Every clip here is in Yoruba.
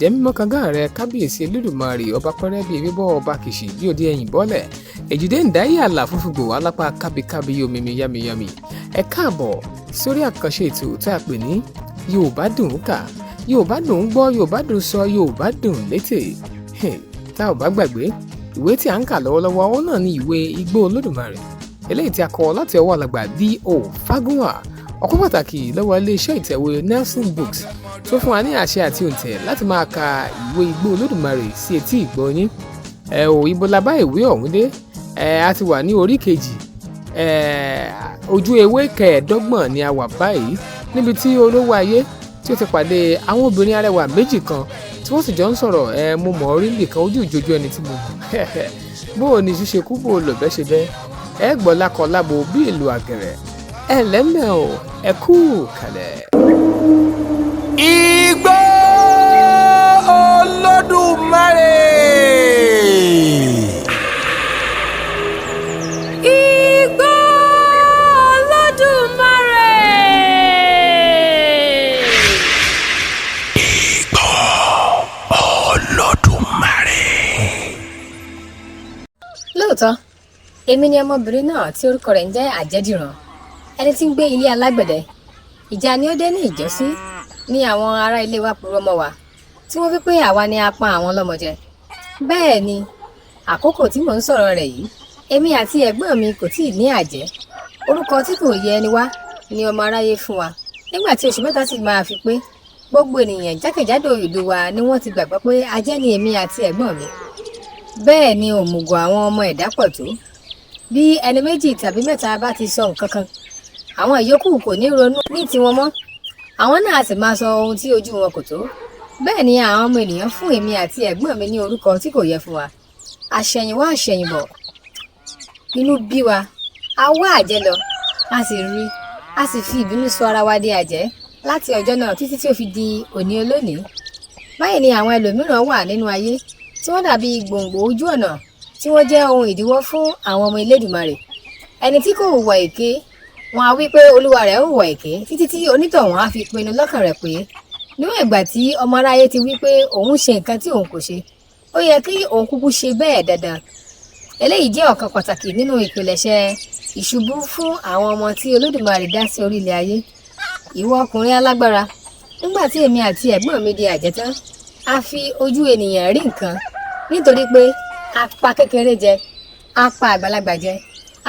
ìjẹ́ mímọ́ kangá rẹ kábíyèsí Olódùmarè ọba pẹ́rẹ́ bíi ewébọ́ ọba kìsì bí òde ẹ̀yìn bọ́lẹ̀ èjìdé ń dáyé àlà fúnfúngbò alápá kábíkábí omimi yámiyámi. Ẹ káàbọ̀ sórí àkànṣe ètò tí a pè ní Yorùbá dùn ún kà, Yorùbá dùn ún gbọ́, Yorùbá dùn sọ, Yorùbá dùn létè. Tá ò bá gbàgbé ìwé tí à ń kà lọ́wọ́lọ́wọ́ ó náà ní ìwé Igbó Olódùmarè eléyìí tí a kọ láti ọwọ́ alàgbà D.O. Fágúnwà, ọ̀pọ̀ pàtàkì lọ́wọ́ iléeṣẹ́ ìtẹ̀wé Nelson Books tó fún wa ní àṣẹ àti òǹtẹ̀ láti máa ka ìwé Igbó Olódùmarè sí etí ìgbọ́ yín. Ibo la bá ìwé ọ̀hún dé? A ti wà ní orí kejì, ojú ewé kẹẹ̀ẹ́dọ́gbọ̀n ni a wà báyìí, níbi tí olówó ayé tí ó ti pàdé àwọn obìnrin arẹwà méjì kan tí wọ́n sì jọ ń sọ̀rọ̀ mo mọ̀ orí nìkan ojú ìjojú ẹni tí mo mọ̀ bó o ní ṣíṣe kú bó o lò bẹ́ ṣe bẹ́ gbọ́ lákọ lábo bí ìlú àgẹ̀rẹ̀ lẹ́mẹ̀ o ẹ kú kalẹ̀. Igbó Olódùmarè. Igbó Olódùmarè. Igbó Olódùmarè. Lóòótọ́ èmi ni ọmọbìnrin náà tí orúkọ rẹ̀ ń jẹ́ Àjẹ́dìran, ẹni tí ń gbé ilé alágbẹ̀dẹ. Ìjà ni ó dé ní ìjọ́sí ní àwọn ará ilé wa purọ́ mọ́ wa tí wọ́n fi pé àwa ni a pa àwọn lọ́mọ jẹ. Bẹ́ẹ̀ ni àkókò tí mò ń sọ̀rọ̀ rẹ̀ yìí, èmi àti ẹ̀gbọ́n mi kò tíì ní àjẹ́. Orúkọ tí kò yẹ ẹni wá ni ọmọ aráyé fún wa. Nígbà tí oṣù mẹ́ta sì máa fi pé, gbogbo ènìyàn jákèjádò ìlú wa ni wọ́n ti gbàgbọ́ pé ajẹ́ ni èmi àti ẹ̀gbọ́n mi. Bẹ́ẹ̀ ni òmùgọ̀ àwọn ọmọ ẹ̀dá pọ̀ tó. Bí ẹni méjì tàbí mẹ́ta bá ti sọ nǹkan kan, àwọn ìyókù kò ní ronú ní tiwọn mọ́. Àwọn náà sì máa sọ ohun tí ojú wọn kò tó. Bẹ́ẹ̀ ni àwọn ọmọ ènìyàn fún èmi àti ẹ̀gbọ́n mi ní orúkọ tí kò yẹ fún wa. Àṣẹ̀yìnwá àṣẹ̀yìnbọ̀, inú bí wa, a wá àjẹ́ lọ, a sì rí, a sì fi ìbínú sọ ara wa di àjẹ́ láti ọjọ́ náà títí tí ó fi di òní olónìí. Báyìí ni àwọn ẹlòmíràn wà nínú ayé tí wọ́n dàbí gbòǹgbò ojú ọ̀nà tí wọ́n jẹ́ ohun ìdíwọ́ fún àwọn ọmọ Elédùmarè. Ẹni tí kò hùwà èké, wọn á wí pé olúwa rẹ̀ hùwà èké títí tí onítọ̀hún á fi pinnu lọ́kàn rẹ̀ pé níwọ̀n ìgbà tí ọmọ aráyé ti wí pé òun ṣe nǹkan tí òun kò ṣe, ó yẹ kí òun kúkú ṣe bẹ́ẹ̀ dandan. Eléyìí jẹ́ ọ̀kan pàtàkì nínú ìpilẹ̀ṣẹ̀ ìṣubú fún àwọn ọmọ tí Olódùmarè dá sí orí ilẹ̀ ayé. Ìwọ ọkùnrin alágbára, nígbà tí èmi àti ẹ̀gbọ́n mi di àjẹ́ tán, a fi ojú ènìyàn rí nǹkan nítorí pé a pa kékeré jẹ, a pa àgbàlagbà jẹ,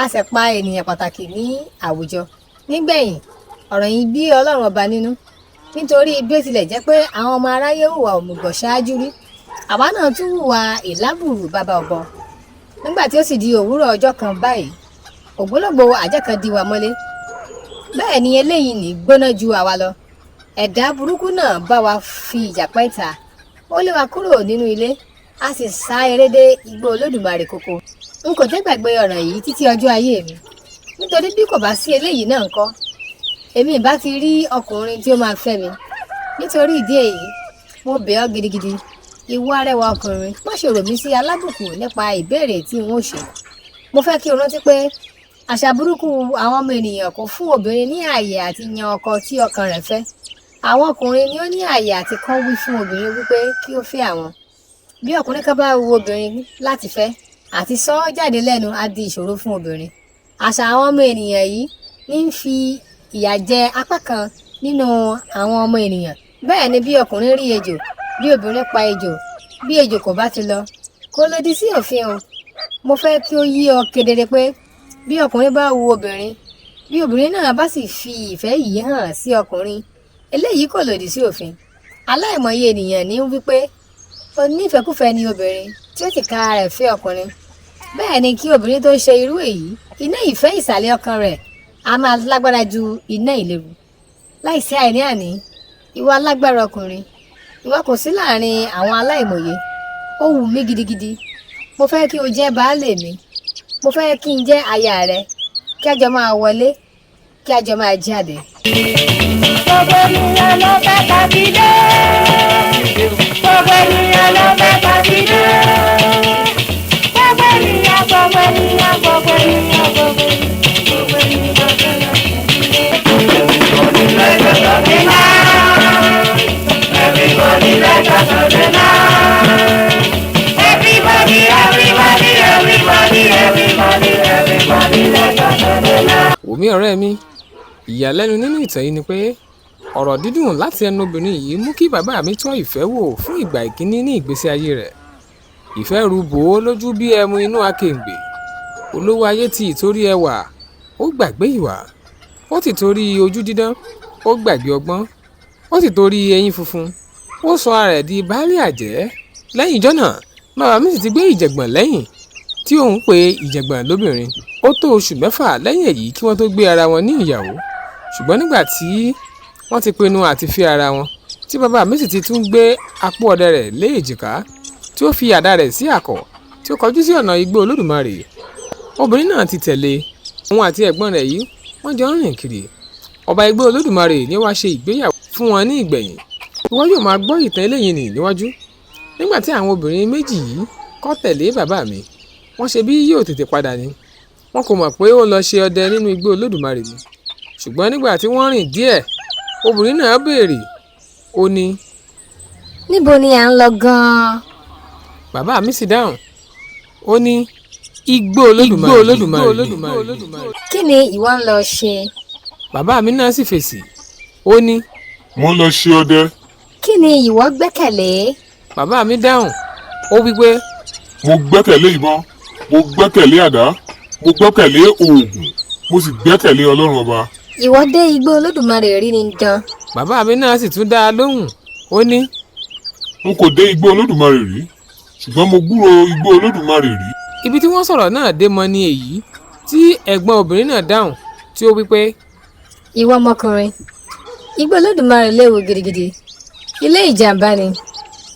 a sì pa ènìyàn pàtàkì ní àwùjọ. Nígbẹ̀yìn ọ̀rọ̀ yìí bí Ọlọ́run ọba nínú, nítorí bí ó tilẹ̀ jẹ́ pé àwọn ọmọ aráyé hùwà òmùgọ̀ ṣáájú rí, àwa náà tún hùwà ìlábùrù bàbá ọ̀bọ. Nígbà tí ó sì di òwúrọ̀ ọjọ́ kan báyìí, ògbólógbò àjẹ́ kan di wa mọ́lé. Bẹ́ẹ̀ ni eléyìí ní gbóná ju àwa lọ. Ẹ̀dá burúkú náà bá wa fi ìjà pẹ́ ta, ó lé wa kúrò nínú ilé, a sì sá eré dé Igbó Olódùmarè koko. N kò tẹ́ gbàgbé ọ̀ràn yìí títí ọjọ́ ayé mi, nítorí bí kò bá sí eléyìí náà ńkọ́, èmi ìbá ti rí ọkùnrin tí ó máa fẹ́ mi. Nítorí ìdí èyí, mo bẹ̀ ọ́ gidigidi, ìwọ arẹwà ọkùnrin, má ṣe rò mí sí alábùkù nípa ìbéèrè tí n ó ṣe. Mo fẹ́ kí o rántí pé àṣà burúkú àwọn ọmọ ènìyàn kò fún obìnrin ní ààyè àti yan ọkọ tí ọkàn rẹ̀ fẹ́. Àwọn ọkùnrin ni ó ní ààyè àti kán wí fún obìnrin wípé kí ó fẹ́ àwọn. Bí ọkùnrin kan bá wu obìnrin láti fẹ́, àti sọ ọ́ jáde lẹ́nu á di ìṣòro fún obìnrin. Àṣà àwọn ọmọ ènìyàn yìí ní ń fi ìyà jẹ apá kan nínú àwọn ọmọ ènìyàn. Bẹ́ẹ̀ ni bí ọkùnrin rí ejò, bí obìnrin pa ejò, bí ejò kò bá ti lọ, kò lòdì sí òfin o. Mo fẹ́ kí ó yé ọ kedere pé bí ọkùnrin bá wu obìnrin, bí obìnrin náà bá sì fi ìfẹ́ yìí hàn sí ọkùnrin, eléyìí kò lòdì sí òfin. Aláìmọye ènìyàn ní wípé onífẹ́kúfẹ̀ẹ́ ni obìnrin tí ó sì ka rẹ̀ fẹ́ ọkùnrin. Bẹ́ẹ̀ ni kí obìnrin tó ṣe irú èyí, iná ìfẹ́ ìsàlẹ̀ ọkàn rẹ̀ a máa lágbára ju iná ìléru. Láìsí àìní àní, ìwọ alágbára ọkùnrin, ìwọ kò sí láàrin àwọn aláìmọye. Ó wù mí gidigidi. Mo fẹ́ kí o jẹ́ baálé mi. Mo fẹ́ kí n jẹ́ aya rẹ, kí a jọ máa wọlé, kí a jọ máa jáde. Gbogbo ènìyàn ló fẹ́ ká fi dé. Gbogbo ènìyàn ló fẹ́ ká fi dé. Gbogbo ènìyàn, gbogbo ènìyàn, gbogbo ènìyàn, gbogbo ènìyàn, gbogbo ènìyàn. Everybody let us Wòmí ọ̀rẹ́ mi, ìyàlẹ́nu nínú ìtàn yìí ni pé ọ̀rọ̀ dídùn láti ẹnu obìnrin yìí mú kí bàbá mi tọ́ ìfẹ́ wò fún ìgbà ìkíní ní ìgbésí ayé rẹ̀. Ìfẹ́ ru bò ó lójú bí ẹmu inú akèǹgbè. Olówó ayé ti ìtorí ẹwà ó gbàgbé ìwà, ó ti torí ojú dídán ó gbàgbé ọgbọ́n, ó ti torí eyín funfun ó sọ ara ẹ̀ di baálé àjẹ́. Lẹ́yìn ìjọ́ náà bàbá mi sì ti gbé ìjẹ̀gbọ̀n lẹ́yìn tí òun pe ìjẹ̀gbọ̀n lóbìnrin. Ó tó oṣù 6 lẹ́yìn èyí kí wọ́n tó gbé ara wọn ní ìyàwó. Ṣùgbọ́n nígbà tí wọ́n ti pinnu àti fi ara wọn, tí bàbá mi sì ti tún gbé apó ọdẹ rẹ̀ lé èjìká, tí ó fi àdá rẹ̀ sí àkọ̀, tí ó kọjú sí ọ̀nà igbó Olódùmarè. Obìnrin náà ti tẹ̀lé òun àti ẹ̀gbọ́n rẹ̀ yìí, wọ́n jọ ń rìn kiri. Ọba igbó Olódùmarè ni wá ṣe ìgbéyàwó fún wọn ní ìgbẹ̀yìn. Ìwọ yóò máa gbọ́ ìtàn eléyìí nì níwájú. Nígbà tí àwọn obìnrin méjì yìí kọ́ tẹ̀lé bàbá mi, wọ́n ṣe bí yóò tètè padà ni. Wọn kò mọ̀ pé ó lọ ṣe ọdẹ nínú igbó Olódùmarè ni. Ṣùgbọ́n nígbà tí wọ́n rìn díẹ̀, obìnrin náà béèrè, ó ní, níbo ni à ń lọ gan-an? bàbá mi sì dáhùn, ó ní, igbó Olódùmarè. Kí ni ìwọ ń lọ ṣe? Bàbá mi náà sì fèsì, ó ní, mo ń lọ ṣe ọdẹ. Kí ni ìwọ gbẹ́kẹ̀lé? Bàbá mi dáhùn, ó wí pé, mo gbẹ́kẹ̀lé ìbọn, mo gbẹ́kẹ̀lé àdá, mo gbẹ́kẹ̀lé oògùn, mo sì gbẹ́kẹ̀lé Ọlọ́run ọba. Ìwọ dé igbó Olódùmarè rí ni dán? Bàbá mi náà sì tún dá a lóhùn, ó ní, n kò dé igbó Olódùmarè rí, ṣùgbọ́n mo gbúrò igbó Olódùmarè rí. Ibi tí wọ́n sọ̀rọ̀ náà dé mọ́ ni èyí tí ẹ̀gbọ́n obìnrin náà dáhùn, tí ó wí pé, ìwọ ọmọkùnrin, igbó Olódùmarè léwu gidigidi. Ilé ìjàmbá ni,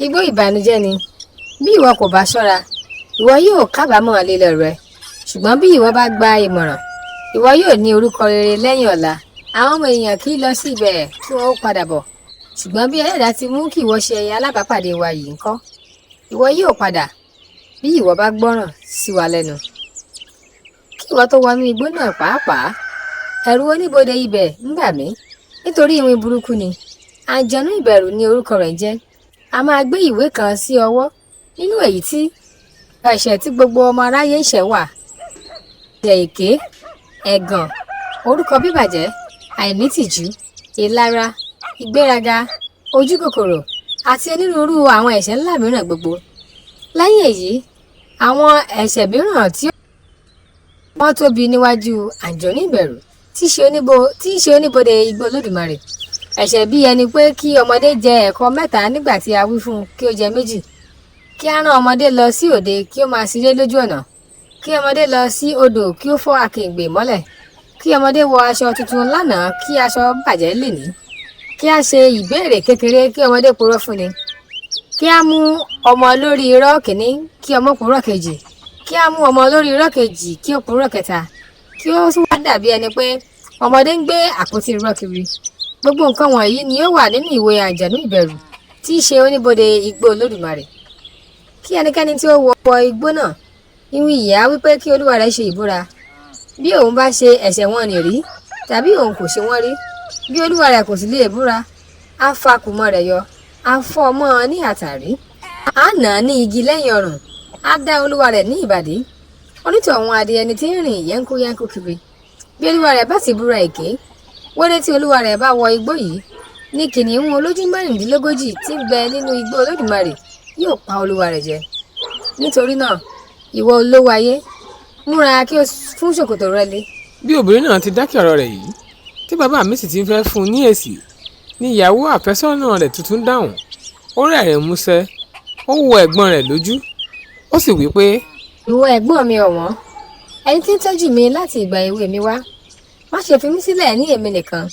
igbó ìbànújẹ́ ni. Bí ìwọ kò bá ṣọ́ra, ìwọ yóò kábàámọ̀ lílọ rẹ. Ṣùgbọ́n bí ìwọ bá gba ìmọ̀ràn, ìwọ yóò ní orúkọ rere lẹ́yìn ọ̀la. Àwọn ọmọ èèyàn kì í lọ sí ibẹ̀ kí wọ́n ó padà bọ̀. Ṣùgbọ́n bí Ẹlẹ́dàá ti mú kí ìwọ ṣe alábàápàdé wa yìí ńkọ́, ìwọ yóò padà bí ìwọ bá gbọ́ràn sí wa lẹ́nu. Kí ìwọ tó wọnú igbó náà pàápàá, ẹ̀rù oníbodè ibẹ̀ ń bà mí nítorí ìwìn burúkú ni. Àjẹnú ìbẹ̀rù ni orúkọ rẹ̀ jẹ́. A máa gbé ìwé kan sí ọwọ́ nínú èyí tí ẹ̀ṣẹ̀ tí gbogbo ọmọ aráyé ń ṣẹ̀ wà. Ẹ̀ṣẹ̀ èké, ẹ̀gàn, orúkọ bíbàjẹ́, àìnítìjú, ìlara, ìgbéraga, ojúkòkòrò àti onírúurú àwọn ẹ̀ṣẹ̀ ńlá mìíràn gbogbo. Lẹ́yìn èyí, àwọn ẹ̀ṣẹ̀ mìíràn tí wọ́n tóbi níwájú àjọ̀nú ìbẹ̀rù tí í ṣe oníbodè igbó Olódùmarè. Ẹ̀ṣẹ̀ bí ẹni pé kí ọmọdé jẹ ẹ̀kọ 3 nígbà tí a wí fún un kí ó jẹ 2, kí á rán ọmọdé lọ sí òde kí ó máa ṣeré lójú ọ̀nà, kí ọmọdé lọ sí odò kí ó fọ́ akèǹgbè mọ́lẹ̀, kí ọmọdé wọ aṣọ tuntun lánàá kí aṣọ bàjẹ́ lénìí, kí á ṣe ìbéèrè kékeré kí ọmọdé purọ́ fúnni, kí á mú ọmọ lórí irọ́ kìíní kí ọmọ purọ́ kejì, kí á mú ọmọ lórí irọ́ kejì kí ó purọ́ kẹta, kí ó wá dàbí ẹni pé ọmọdé ń gbé àpótí irọ́ kiri. Gbogbo nǹkan wọ̀nyí ni ó wà nínú ìwé àjẹ̀nú ìbẹ̀rù tí í ṣe oníbodè igbó Olódùmarè. Kí ẹnikẹ́ni tí ó wọ igbó náà nínú ìyà wípé kí olúwa rẹ̀ ṣe ìbúra. Bí òun bá ṣe ẹ̀ṣẹ̀ wọn nì rí tàbí òun kò ṣe wọ́n rí, bí olúwa rẹ̀ kò sì lè búra, á fa kùmọ̀ rẹ̀ yọ, á fọ́ ọmọ ní àtàrí, á nà á ní igi lẹ́yìn ọrùn, á dá olúwa rẹ̀ ní ìbàdí. Onítọ̀hún á di ẹni tí ń rìn yẹ́nkúyẹ́nkú kiri. Bí olúwa rẹ̀ bá sì búra èké, wéré tí olúwa rẹ̀ bá wọ igbó yìí, ní kìnìún olójú 36 tí ń bẹ nínú igbó Olódùmarè yóò pa olúwa rẹ̀ jẹ. Nítorí náà, ìwọ olówó ayé, múra kí o fún ṣòkòtò rẹ le. Bí obìnrin náà ti dákẹ́ ọ̀rọ̀ rẹ̀ yìí, tí bàbá mi sì ti fẹ́ fún un ní èsì, ni ìyàwó àfẹ́sọ́nà rẹ̀ tuntun dáhùn. Ó rẹ́rìn músẹ́, ó wo ẹ̀gbọ́n rẹ̀ lójú, ó sì wí pé, ìwọ ẹ̀gbọ́n mi ọ̀wọ́n, ẹni tí ń tọ́jú mi láti ìgbà èwe mi wá, má ṣe fi mí sílẹ̀ ní èmi nìkan.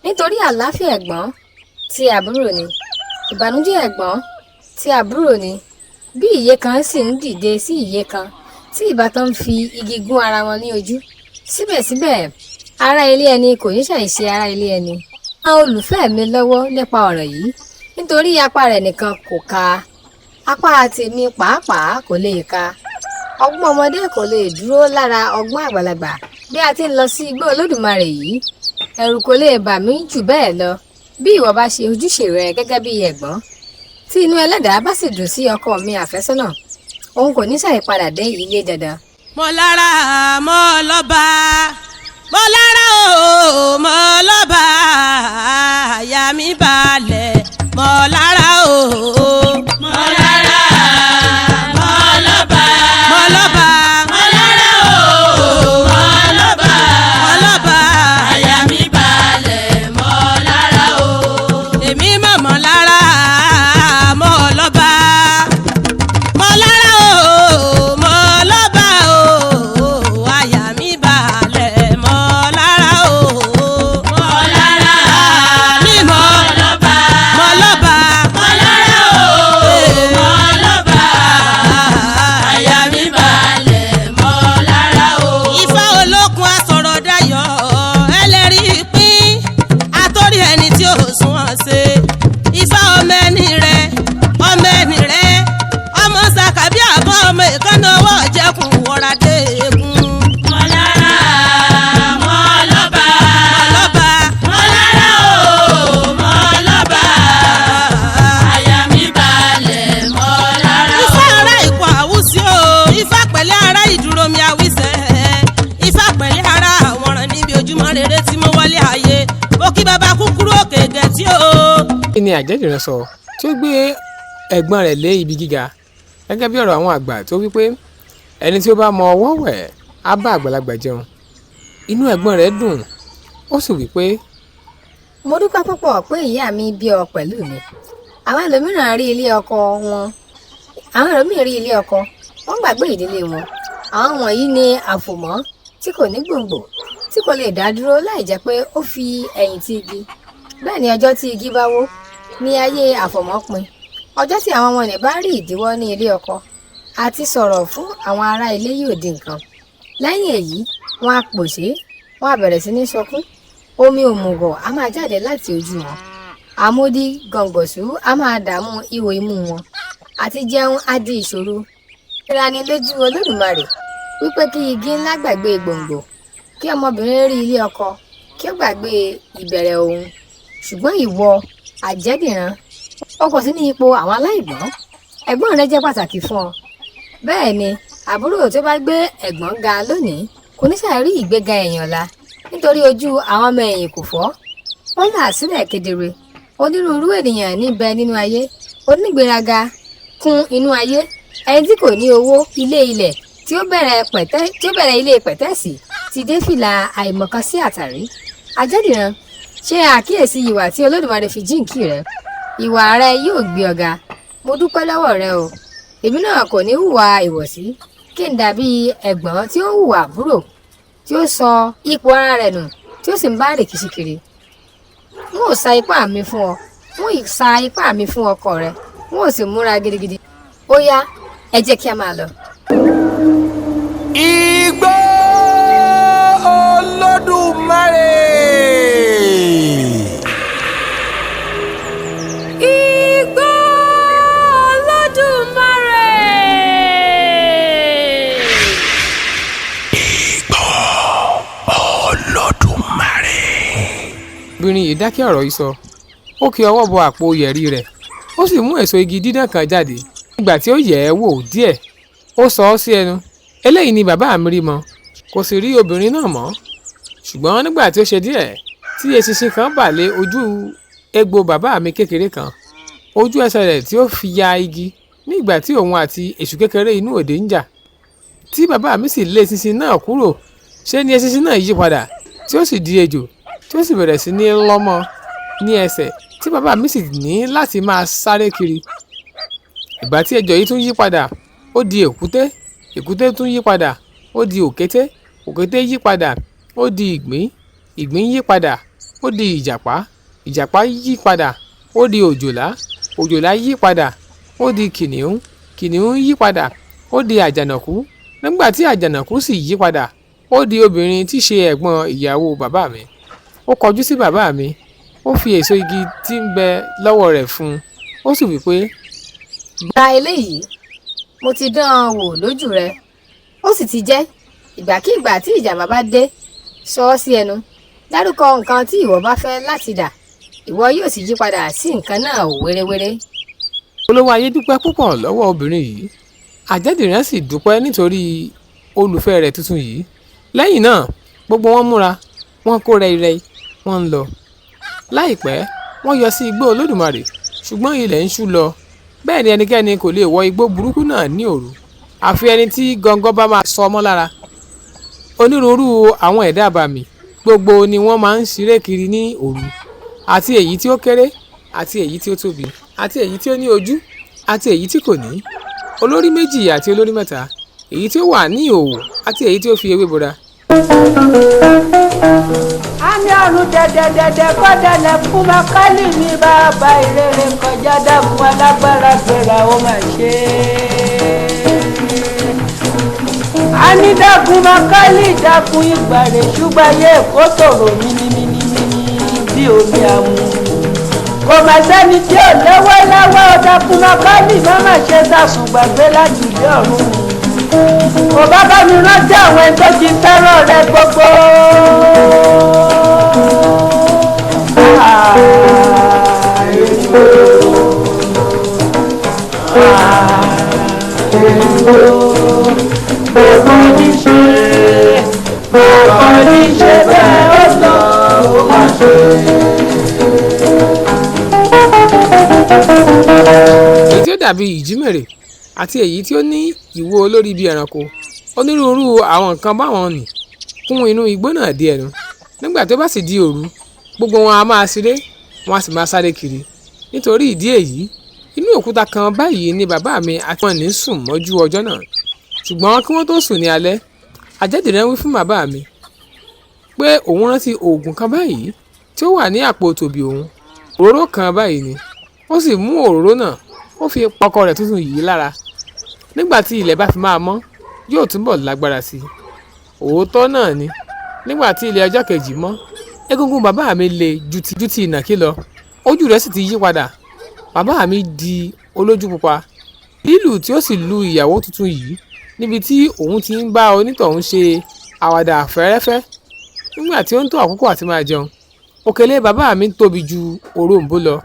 Nítorí àlàáfíà ẹ̀gbọ́n ti àbúrò ni, ìbànújẹ́ ẹ̀gbọ́n ti àbúrò ni. Bí ìyè kan sì ń dìde sí ìyè kan, tí ìbátan ń fi igi gún ara wọn ní ojú, síbẹ̀síbẹ̀ ará ilé ẹni kò ní ṣàìṣe ará ilé ẹni. Àwọn olùfẹ́ mi lọ́wọ́ nípa ọ̀rọ̀ yìí, nítorí apá rẹ̀ nìkan kò ká, apá tèmi pàápàá kò lè ká. Ọgbọ́n ọmọdé kò lè dúró lára ọgbọ́n àgbàlagbà. Bí a ti ń lọ sí igbó Olódùmarè yìí, ẹ̀rù kò lè bà mí jù bẹ́ẹ̀ lọ. Bí ìwọ bá ṣe ojúṣe rẹ gẹ́gẹ́ bí ẹ̀gbọ́n, tí inú Ẹlẹ́dàá bá sì dùn sí ọkọ mi àfẹ́sọ́nà, òun kò ní ṣàìpadà dé ilé dandan. mo lára mọ́ lọ́ba mo lára o mo lọ́ba àyà mi balẹ̀ mo lára o mo lára mo lọ́ba mo lọ́ba mo lára o mo lọ́ba àyà mi balẹ̀ mo lára o èmi mọ̀ mo lára mo lọ́ba mo lára o mo lọ́ba o àyà mi balẹ̀ mo lára o mo lára mi mo lọ́ba mo lọ́ba mo lára o mo lọ́ba àyà mi balẹ̀ mo lára o. Ifá olókun asọ̀rọ̀ dayọ̀ ẹlẹ́rìí pín àtọ́rí ẹni tí ó sún ọ̀ ṣe Ifá ọmọ ẹni rẹ ọmọ sàkàbí àbọ̀ ọmọ ìkànnì ọwọ́ jẹ́kùn wọ́ra dé egun. mo lára mo lọ́ba mo lára o mo lọ́ba àyà mi balẹ̀ mo lára o. Ifá ara ìkọ̀ àwùsí o Ifá pẹ̀lẹ́ ara ìdúró mi àwísẹ́ Ifá pẹ̀lẹ́ ara àwọ̀ràn níbi ojúmọ́ rere tí mo wọlé ayé mo kí baba kúkúrú òkè gẹ̀ẹ́tì o. kí ni àjẹdìran sọ tí ó gbé ẹ̀gbọ́n rẹ̀ lé ibi gíga gẹ́gẹ́ bí ọ̀rọ̀ àwọn àgbà tó wípé ẹni tí ó bá mọ ọwọ́ wẹ̀ á bá àgbàlagbà jẹun. Inú ẹ̀gbọ́n rẹ̀ dùn ó sì wípé mo dúpẹ́ púpọ̀ pé ìyá mi bí ọ pẹ̀lú mi. Àwọn ẹlòmíràn rí ilé ọkọ wọ́n gbàgbé ìdílé wọn. Àwọn wọ̀nyí ni àfòmọ́ tí kò ní gbòǹgbò tí kò lè dá dúró láì jẹ́ pé ó fi ẹ̀yìn ti igi. Bẹ́ẹ̀ ni ọjọ́ tí igi bá wó ní ayé àfòmọ́ pin. Ọjọ́ tí àwọn ọmọ rẹ̀ bá rí ìdíwọ́ ní ilé ọkọ àti sọ̀rọ̀ fún àwọn ará ilé yóò di nǹkan. Lẹ́yìn èyí wọ́n á pòṣé wọ́n á bẹ̀rẹ̀ sí ní sọkún. Omi òmùgọ̀ á máa jáde láti ojú wọn. Àmódí gọ̀ǹgọ̀sù á máa dààmú ihò imú wọn. Àti jẹun á di ìṣòro. Ìrani lójú Olódùmarè wípé kí igi ńlá gbàgbé gbòǹgbò, kí ọmọbìnrin rí ilé ọkọ kí ó gbàgbé ìbẹ̀rẹ̀ òun. Ṣùgbọ́n ìwọ àjẹ́dìran o kò sí ní ipò àwọn aláìgbọ́n. Ẹ̀gbọ́n rẹ jẹ́ pàtàkì fún ọ. Bẹ́ẹ̀ ni àbúrò tó bá gbé ẹ̀gbọ́n ga lónìí kò ní ṣàrí ìgbéga èèyàn la nítorí ojú àwọn ọmọ ẹ̀yìn kò fọ́. Wọ́n là sílẹ̀ kedere. Onírúurú ènìyàn níbẹ̀ nínú ayé. Onígbéraga kún inú ayé. Ẹni tí kò ní owó ilẹ̀ tí ó bẹ̀rẹ̀ ilé pẹ̀tẹ́sì ti dé fìlà àìmọ̀kan sí àtàrí. Àjẹ́dìran ṣe àkíyèsí ìwà tí Olódùmarè fi jíǹkí rẹ. Ìwà rẹ yóò gbé ọ ga. Mo dúpẹ́ lọ́wọ́ rẹ o. Èmi náà kò ní hùwà ìwọ̀sí kí n dàbí ẹ̀gbọ́n tí ó ń hùwà àbúrò tí ó sọ ipò ara rẹ̀ nù tí ó sì ń bá rìkíṣí kiri. N ó sa ipá mi fún ọ. N ó sa ipá mi fún ọkọ rẹ. N ó sì múra gidigidi. Ó yá ẹ jẹ́ kí a máa lọ. Igbo Olodumare. Igbo Olodumare. Igbo Olodumare. obìnrin yìí dákẹ́ ọ̀rọ̀ yìí sọ. Ó kí ọwọ́ bọ àpò yẹ̀rì rẹ̀ ó sì mú èso igi dídán kan jáde. Nígbà tí ó yẹ̀ ẹ́ wò díẹ̀ ó sọ ọ́ sí ẹnu. Eléyìí ni bàbá mi rí mọ́. Kò sì rí obìnrin náà mọ́. Ṣùgbọ́n nígbà tí ó ṣe díẹ̀ tí eṣinṣin kan bà lé ojú egbò bàbá mi kékeré kan, ojú ẹsẹ̀ rẹ̀ tí ó fi ya igi nígbà tí òun àti èṣù kékeré inú òde ń jà. Tí bàbá mi sì lé eṣinṣin náà kúrò, ṣé ni eṣinṣin náà yí padà tí ó sì di ejò tí ó sì bẹ̀rẹ̀ sí ní lọ́mọ ní ẹsẹ̀ tí bàbá mi sì ní láti máa sáré kiri. Ìgbà tí ejò yìí tún yí padà ó di èkúté, èkúté tún yí padà ó di òkété, òkété yí padà ó di ìgbín, ìgbín yí padà ó di ìjàpá, ìjàpá yí padà ó di òjòlá, òjòlá yí padà ó di kìnìún, kìnìún yí padà ó di àjànàkú. Nígbà tí àjànàkú sì yí padà ó di obìnrin tí í ṣe ẹ̀gbọ́n ìyàwó bàbá mi. Ó kọjú sí bàbá mi, ó fi èso igi tí ń bẹ lọ́wọ́ rẹ̀ fún un, ó sì wí pé, gba eléyìí, mo ti dán an wò lójú rẹ, ó sì ti jẹ́. Ìgbàkígbà tí ìjàmbá bá dé, sọ ọ́ sí ẹnu, dárúkọ nǹkan tí ìwọ bá fẹ́ láti dà, ìwọ yóò sì yí padà sí nǹkan náà wéréwéré. olówó ayé dúpẹ́ púpọ̀ lọ́wọ́ obìnrin yìí. Àjẹ́dìran sì dúpẹ́ nítorí olùfẹ́ rẹ̀ tuntun yìí. Lẹ́yìn náà gbogbo wọn múra wọn kó rẹ́irẹ́i wọ́n ń lọ. láìpẹ́ wọ́n yọ sí igbó Olódùmarè ṣùgbọ́n ilẹ̀ ń ṣú lọ, bẹ́ẹ̀ ni ẹnikẹ́ni kò lè wọ igbó burúkú náà ní òru àfi ẹni tí gangan bá máa sọ ọmọ lára. onírúurú àwọn ẹ̀dá àbàmì gbogbo ni wọ́n máa ń ṣeré kiri ní òru, àti èyí tí ó kéré àti èyí tí ó tóbi, àti èyí tí ó ní ojú àti èyí tí kò ní, olórí méjì àti olórí mẹ́ta, èyí tí ó wà ní ìhòòhò àti èyí tí ó fi ewé bora. a ní ọ̀run dẹ̀dẹ̀dẹ̀dẹ̀ kọ́dẹ̀lẹ̀ fún makálì ní bàbá ìrere kọjá dàbọ̀ alágbára gbéra ó mà ṣe a ní dàkún makálì dàkún ìgbàre ṣùgbọ́n ayé èkó tòrò mímímímí bí omi àmú kò mà sẹ́ni tí ò lẹ́wọ́ lẹ́wọ́ dàkún makálì má mà ṣe sàsùn gbàgbé láti ilé ọ̀run kò bá bá mi rántí àwọn ẹni tó ti fẹ́ràn rẹ gbogbo. èyí tí ó dàbí ìjímèrè àti èyí tí ó ní ìwo olórí bíi ẹranko, onírúurú àwọn nǹkan báwọn nì kún inú igbó náà dé ẹnu. nígbà tó bá sì di òru gbogbo wọn a máa ṣeré wọn a sì máa sáré kiri. nítorí ìdí èyí inú òkúta kan báyìí ni bàbá mi àti wọn ní sùn mọ́jú ọjọ́ náà. ṣùgbọ́n kí wọ́n tó sùn ní alẹ́, àjẹ́dìrẹ́ wí fún bàbá mi pé òun rántí oògùn kan báyìí tí ó wà ní àpò tòbí òun, òróró kan báyìí ni. ó sì mú òróró náà ó fi pọkọ rẹ̀ tuntun yìí lára. nígbà tí ilẹ̀ bá fi máa mọ́ yóò túbọ̀ lágbára sí i. òótọ́ náà ni nígbà tí ilẹ̀ ọjọ́ kejì mọ́, egungun bàbá mi le ju ti ìnàkí lọ, ojú rẹ̀ sì ti yí padà. bàbá mi di olójú pupa. lílù tí ó sì lu ìyàwó tuntun yìí níbi tí òun ti ń bá onítọ̀hún ṣe àwàdà fẹ́rẹ́fẹ́ nígbà tí ó ń tó àkókò àti máa jẹun. òkèlè bàbá mi tóbi ju òroǹbó lọ,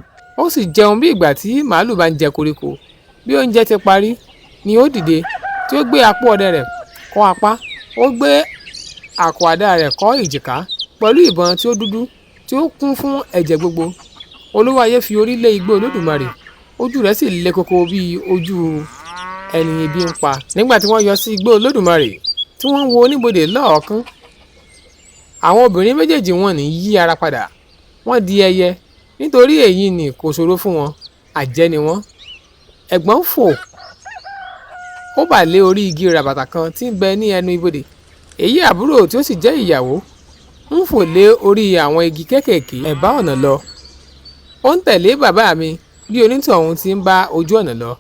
ó sì jẹun bí ìgbà tí màálù bá ń jẹ koríko. bí oúnjẹ ti parí ni ó dìde tí ó gbé apó ọdẹ rẹ̀ kọ́ apá, ó gbé àkò àdá rẹ̀ kọ́ ìjìká pẹ̀lú ìbọn tí ó dúdú tí ó kún fún ẹ̀jẹ̀ gbogbo. olówó ayé fi orí lé igbó Olódùmarè, ojú rẹ̀ sì le koko bí ojú ẹni ebi ń pa. nígbà tí wọ́n yọ sí igbó Olódùmarè tí wọ́n wo oníbodè lọ́ọ̀ọ́kán, àwọn obìnrin méjèèjì wọn ní yí ara padà, wọ́n di ẹyẹ nítorí èyí ni kò ṣòro fún wọn, àjẹ́ ni wọ́n. ẹ̀gbọ́n fò ó bà lé orí igi ràbàtà kan tí ń bẹ ní ẹnu ibodè. èyí àbúrò tí ó sì jẹ́ ìyàwó ń fò lé orí àwọn igi kéékèèké ẹ̀bá ọ̀nà lọ. ó ń tẹ̀lé bàbá mi bí onítọ̀hún ti ń bá ojú ọ̀nà lọ.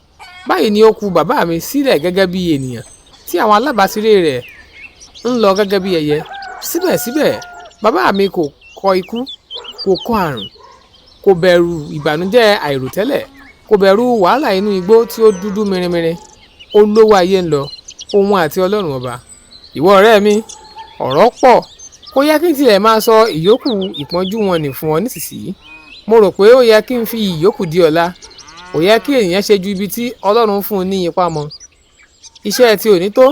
báyìí ni ó kù bàbá mi sílẹ̀ gẹ́gẹ́ bí ènìyàn tí àwọn alábàásíré rẹ̀ ń lọ gẹ́gẹ́ bí ẹyẹ. síbẹ̀síbẹ̀ bàbá mi kò kọ ikú, kò kọ àrùn, kò bẹ̀rù ìbànújẹ́ àìròtẹ́lẹ̀, kò bẹ̀rù wàhálà inú igbó tí ó dúdú mìrìmìrì. olówó ayé ń lọ, òun àti ọlọ́run ọba. ìwọ ọ̀rẹ́ mi, ọ̀rọ̀ pọ̀, kó yẹ kí n tilẹ̀ máa sọ ìyókù ìpọ́njú wọn nì fún ọ nísinsìnyí. mo rò pé ó yẹ kí n fi ìyókù di ọ̀la. kò yẹ kí ènìyàn ṣe ju ibi tí ọlọ́run fún un ní ipá mọ́. iṣẹ́ tí ò ní tó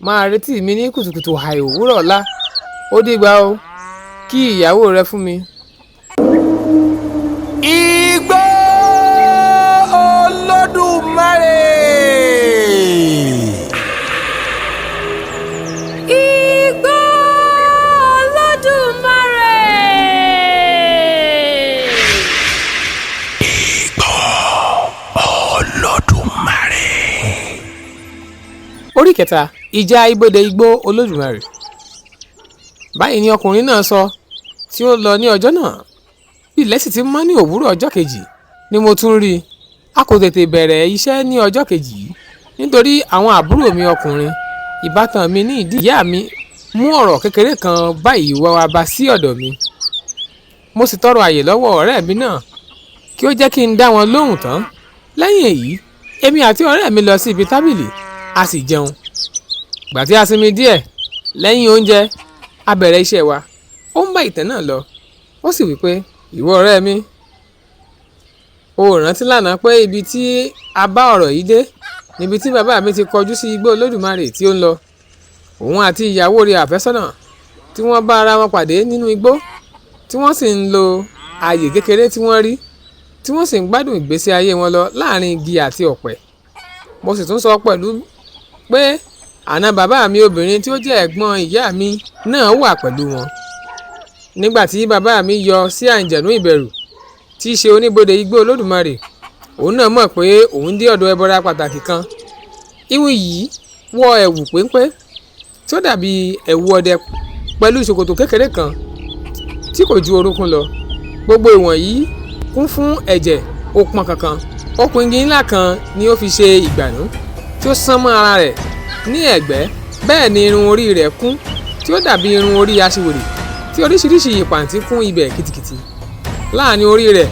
máa retí mi ní kùtùkùtù àì òwúrọ̀ ọ̀la. ó dìgbà o, kí ìyàwó rẹ fún mi. Igbo Olodumare. Igbo Olodumare. Igbo Olodumare. orí kẹta, ìjà ibodè Igbo Olódùmarè. báyìí ni ọkùnrin náà sọ tí ó lọ ní ọjọ́ náà. ilẹ̀ sì ti mọ́ ní òwúrọ̀ ọjọ́ kejì ni mo tún rí i. a kò tètè bẹ̀rẹ̀ iṣẹ́ ní ọjọ́ kejì yìí nítorí àwọn àbúrò mi ọkùnrin, ìbátan mi ní ìdí ìyá mi, mú ọ̀rọ̀ kékeré kan báyìí wá bá sí ọ̀dọ̀ mi. mo sì tọrọ àyè lọ́wọ́ ọ̀rẹ́ mi náà kí ó jẹ́ kí n dá wọn lóhùn tán. lẹ́yìn èyí èmi àti ọ̀rẹ́ mi lọ sí ibi tábìlì, a sì jẹun. gbà tí a sinmi díẹ̀ lẹ́yìn oúnjẹ, a bẹ̀rẹ̀ iṣẹ́ wa. ó ń bá ìtàn náà lọ, ó sì wí pé, ìwọ ọ̀rẹ́ mi, o rántí lánàá pé ibi tí a bá ọ̀rọ̀ yìí dé níbi tí bàbá mi ti kọjú sí igbó Olódùmarè tí ó ń lọ. òun àti ìyàwó rẹ̀ àfẹ́sọ́nà tí wọ́n bá ara wọn pàdé nínú igbó tí wọ́n sì ń lo ààyè kékeré tí wọ́n rí tí wọ́n sì ń gbádùn ìgbésí ayé wọn lọ láàrin igi àti ọ̀pẹ. Mo sì tún sọ pẹ̀lú pé àna bàbá mi obìnrin tí ó jẹ́ ẹ̀gbọ́n ìyá mi náà wà pẹ̀lú wọn. Nígbà tí bàbá mi yọ sí àǹjẹ̀nú ìbẹ̀rù tí í ṣe oníbodè igbó Olódùmarè, òun náà mọ̀ pé òun dé ọ̀dọ̀ ẹbọra pàtàkì kan. Iwin yìí wọ ẹ̀wù péńpé tí ó dàbí ẹ̀wù ọdẹ pẹ̀lú ṣòkòtò kékeré kan tí kò ju orúnkún lọ. Gbogbo ìwọ̀nyí kún fún ẹ̀jẹ̀ ó pọn kankan. Okùn igi ńlá kan ni ó fi ṣe ìgbànú tí ó sán mọ́ ara rẹ̀ ní ẹ̀gbẹ́. Bẹ́ẹ̀ ni irun orí rẹ̀ kún tí ó dàbí irun orí aṣiwèrè tí oríṣiríṣi ìpàǹtí kún ibẹ̀ kìtìkìtì. Láàrin orí rẹ̀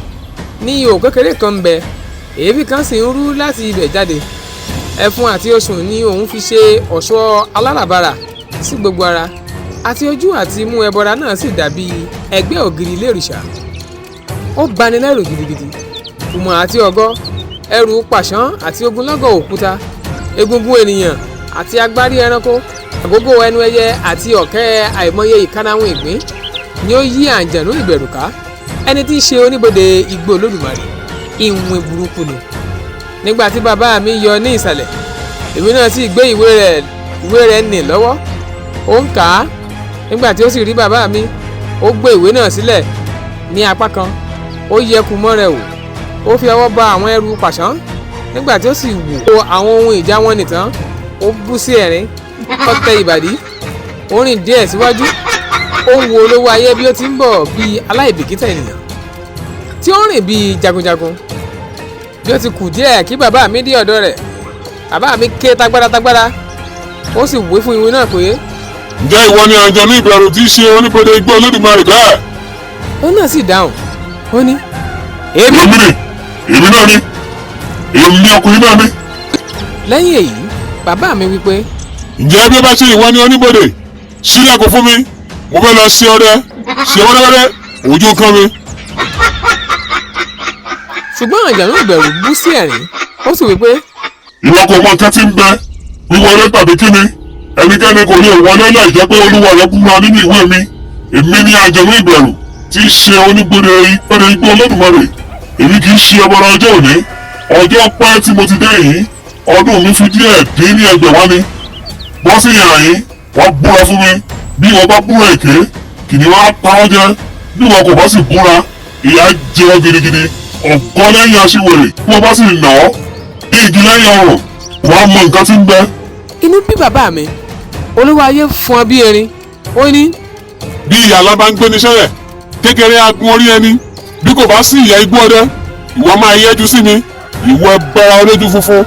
ní ihò kékeré kan ń bẹ, èéfín kan sì ń rú láti ibẹ̀ jáde. Ẹfun àti osùn ni òun fi ṣe ọ̀ṣọ́ aláràbarà sí gbogbo ara, àti ojú àti imú ẹbọra náà sì dàbí ẹgbẹ́ ògiri ilé òrìṣà. Ó bani lẹ́rù gidigidi. Ìmọ̀ àti ọ̀gọ, ẹrù pàṣán àti ogunlọ́gọ̀ òkúta, egungun ènìyàn àti agbárí ẹranko, àgógó ẹnu ẹyẹ àti ọ̀kẹ́ àìmọye ìkarahun ìgbín ni ó yí àǹjẹ̀nú ìbẹ̀rù ká. Ẹni tí í ṣe oníbodè igbó Olódùmarè, ìwìn burúkú ni. Nígbà tí bàbá mi yọ ní ìsàlẹ̀, èmi náà sì gbé ìwé rẹ̀ nì lọ́wọ́. Ó ń kà á. Nígbà tí ó sì rí bàbá mi, ó gbé ìwé náà sílẹ̀ ní apá kan. Ó yẹ kù mọ́ rẹ̀ wò. Ó fi ọwọ́ ba àwọn ẹrù pàṣán. Nígbà tí ó sì wò àwọn ohun ìjà wọn nìtàn, ó bú sí ẹ̀rín. Ó tẹ ìbàdí. Ó rìn díẹ̀ síwájú. Ó ń wo olówó ayé bí ó ti ń bọ̀ bíi aláìbìkítà ènìyàn tí ó ń rìn bíi jagunjagun. Bí ó ti kù díẹ̀ kí bàbá mi dé ọ̀dọ̀ rẹ̀, bàbá mi ké tagbára. Ó sì wí fún iwin náà pé, ǹjẹ́ ìwọ ni àǹjẹ̀nú ìbẹ̀rù tí í ṣe oníbodè igbó Olódùmarè bẹ́ẹ̀? ó náà sì dáhùn. Ó ní, èmi náà ni èmi ọkùnrin náà ni. Lẹ́yìn èyí bàbá mi wí pé, ǹjẹ́ bí ó bá ṣe ìwọ ni oníbodè, ṣílẹ̀kùn fún mi, mo fẹ́ lọ sí ọdẹ, ṣe wẹ́rẹ́wẹ́rẹ́ ojú kan mi. ṣùgbọ́n àǹjẹ̀nú ìbẹ̀rù bú sí ẹ̀rín. Ó sì wí pé, ìwọ kò mọ nǹkan tí ń bẹ wíwọlé tàbí kíni, ẹnikẹ́ni kò lè wọlé láì jẹ́ pé olúwa rẹ̀ búra nínú ìwé mi. Èmi ni àǹjẹ̀nú ìbẹ̀rù tí í ṣe oníbodè igbó Olódùmarè. Èmi kì í ṣe ẹbọra ọjọ́ òní. Ọjọ́ pẹ́ tí mo ti dé yìí, ọdún mi fi díẹ̀ dín ní ẹgbẹ̀wá ni. Bọ́ sí ìhà yìí, wọ́n búra fún mi. Bí wọ́n bá búra èké, kìnìún á pa ọ́ jẹ. Bí wọ́n kò bá sì búra, ìyà jẹ ọ́ gidigidi. Ọ̀gọ́ lẹ́yìn aṣiwèrè, bí wọ́n bá sì nà ọ́, igi lẹ́yìn ọrùn, wọ́n á mọ nǹkan tí ń bẹ. inú bí bàbá mi. Olówó ayé fún ọ bí erin. Ó ní, Bí ìyá alá bá ń gbé ní sẹ́rẹ̀, kékeré agun orí ẹni. Bí kò bá sí ìyá igbó ọdẹ, ìwọ máa yẹjú sí mi. Ìwọ ẹbọra olójú funfun,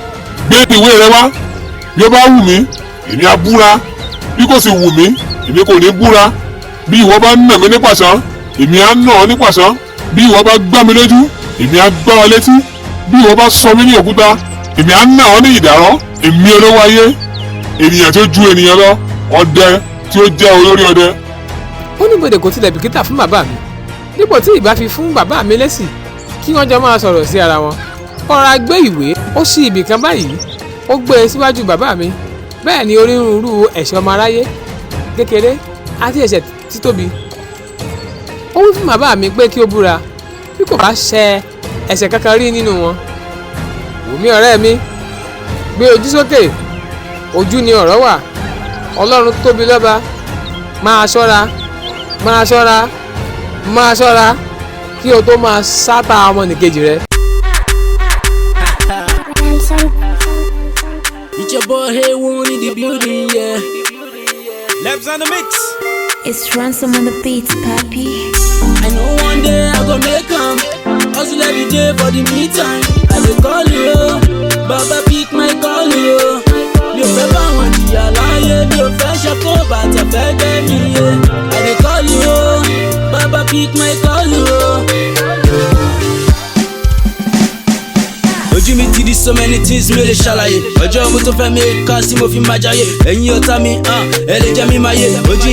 gbé ìwé rẹ wá. Bí ó bá wù mí, èmi á búra. Bí kò sì wù mí, èmi kò ní búra. Bí ìwọ bá nà mí ní pàṣán, èmi á nà ọ́ ní pàṣán. Bí ìwọ bá gbá mi lójú, èmi á gbá ọ létí. Bí ìwọ bá sọ mí ní òkúta, èmi á nà ọ́ ní ìdárọ̀. Èmi olówó ayé, ènìyàn tí ó ju ènìyàn lọ, ọdẹ tí ó jẹ́ olórí ọdẹ. oníbodè kò tilẹ̀ bìkítà fún bàbá mi. Dípò tí ìbá fi fún bàbá mi lésì kí wọ́n jọ máa sọ̀rọ̀ sí ara wọn, ó rọra gbé ìwé, ó ṣí ibì kan báyìí, ó gbé e síwájú bàbá mi. Bẹ́ẹ̀ ni onírúurú ẹ̀ṣẹ̀ ọmọ aráyé kékeré àti ẹ̀ṣẹ̀ títóbi. Ó wí fún bàbá mi pé kí ó búra bí kò bá ṣẹ̀ ẹ̀ṣẹ̀ kankan rí nínú wọn. Wò mí ọ̀rẹ́ mi, gbé ojú sókè, ojú ni ọ̀rọ̀ wà. Ọlọ́run tóbi lọ́ba. Máa ṣọ́ra kí o tó máa sátà ọmọnìkejì rẹ. It's your boy Haywood in the building, yeah. Labs on the mix. It's Ransom on the beats, papi. I know one day I go make 'em. Hustle every day for the meantime. I will call you, Baba pick my call you. Mi ò fẹ́ bá wọn jìyà láyé, mi ò fẹ́ ṣàkó bàtà fẹ́ gbẹ́ mi yé. I will call you, Baba pick my call you. Ojú mi ti di so many things mi ò lè ṣàlàyé. Ọjọ́ mo tó fẹ́ mi ká sí mo fi máa jayé. Ẹ̀yin ọ̀tá mi, ẹ lè jẹ́ mi máa yé. Ojú